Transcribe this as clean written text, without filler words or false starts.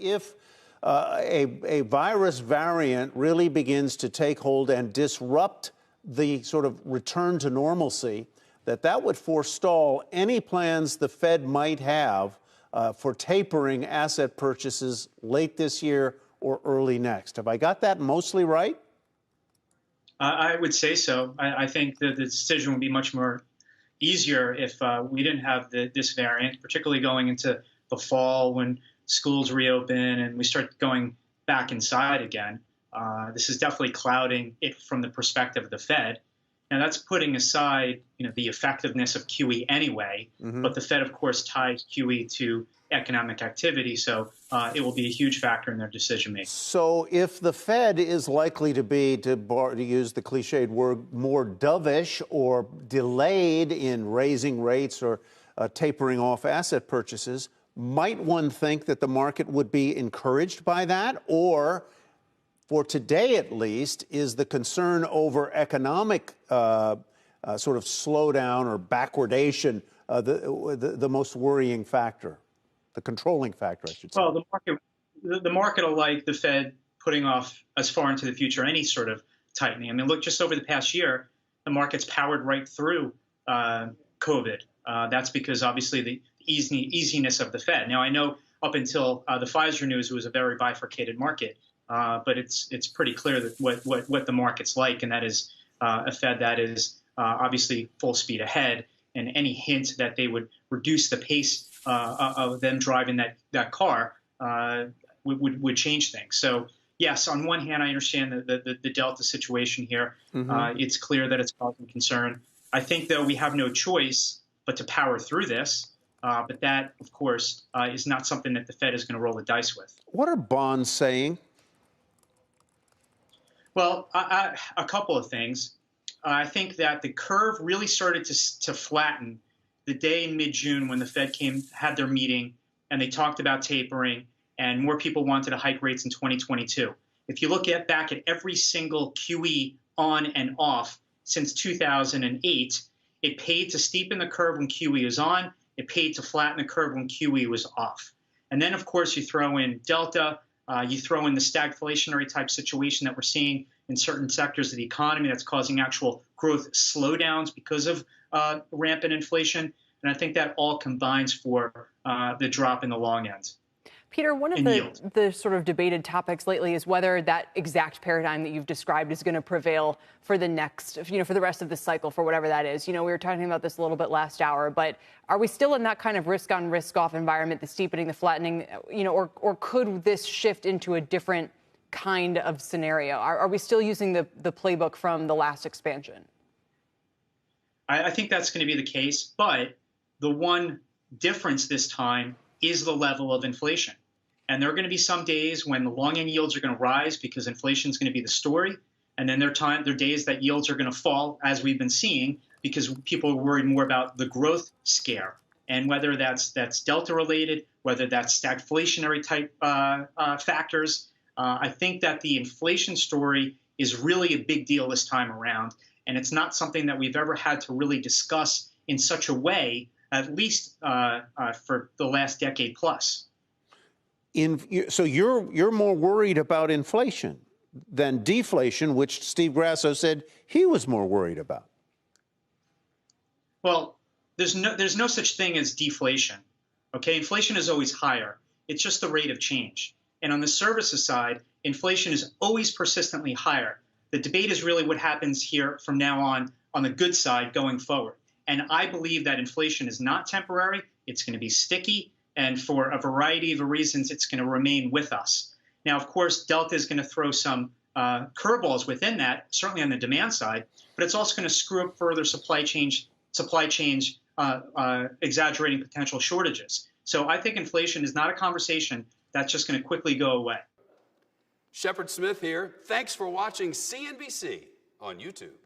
if a virus variant really begins to take hold and disrupt the sort of return to normalcy, that would forestall any plans the Fed might have for tapering asset purchases late this year or early next. Have I got that mostly right? I would say so. I think that the decision would be much more easier if we didn't have this variant, particularly going into the fall when schools reopen and we start going back inside again. This is definitely clouding it from the perspective of the Fed. Now, that's putting aside, the effectiveness of QE anyway. But the Fed, of course, ties QE to economic activity, so it will be a huge factor in their decision making. So, if the Fed is likely to be, to use the cliched word, more dovish or delayed in raising rates or tapering off asset purchases, might one think that the market would be encouraged by that, or? For today, at least, is the concern over economic sort of slowdown or backwardation the most worrying factor, the controlling factor, I should say? Well, the market will like the Fed putting off as far into the future any sort of tightening. I mean, look, just over the past year, the market's powered right through COVID. That's because, obviously, the easiness of the Fed. Now, I know up until the Pfizer news, it was a very bifurcated market. But it's pretty clear that what the market's like, and that is a Fed that is obviously full speed ahead, and any hint that they would reduce the pace of them driving that car would change things. So yes, on one hand, I understand the Delta situation here. It's clear that it's causing concern. I think, though, we have no choice but to power through this. But that, of course, is not something that the Fed is going to roll the dice with. What are bonds saying? Well, a couple of things. I think that the curve really started to flatten the day in mid-June when the Fed had their meeting and they talked about tapering and more people wanted to hike rates in 2022. If you look back at every single QE on and off since 2008, it paid to steepen the curve when QE was on. It paid to flatten the curve when QE was off. And then, of course, you throw in Delta. You throw in the stagflationary type situation that we're seeing in certain sectors of the economy that's causing actual growth slowdowns because of rampant inflation. And I think that all combines for the drop in the long end. Peter, one of the sort of debated topics lately is whether that exact paradigm that you've described is going to prevail for the next, for the rest of the cycle, for whatever that is. We were talking about this a little bit last hour, but are we still in that kind of risk on, risk off environment, the steepening, the flattening, or could this shift into a different kind of scenario? Are we still using the playbook from the last expansion? I think that's going to be the case, but the one difference this time is the level of inflation. And there are going to be some days when the long end yields are going to rise because inflation is going to be the story. And then there are days that yields are going to fall, as we've been seeing, because people are worried more about the growth scare. And whether that's Delta related, whether that's stagflationary type factors, I think that the inflation story is really a big deal this time around. And it's not something that we've ever had to really discuss in such a way, at least for the last decade plus. So you're more worried about inflation than deflation, which Steve Grasso said he was more worried about. Well, there's no such thing as deflation. Okay, inflation is always higher. It's just the rate of change. And on the services side, inflation is always persistently higher. The debate is really what happens here from now on the good side going forward. And I believe that inflation is not temporary. It's going to be sticky. And for a variety of reasons, it's going to remain with us. Now, of course, Delta is going to throw some curveballs within that, certainly on the demand side, but it's also going to screw up further supply chains, exaggerating potential shortages. So I think inflation is not a conversation that's just going to quickly go away. Shepard Smith here. Thanks for watching CNBC on YouTube.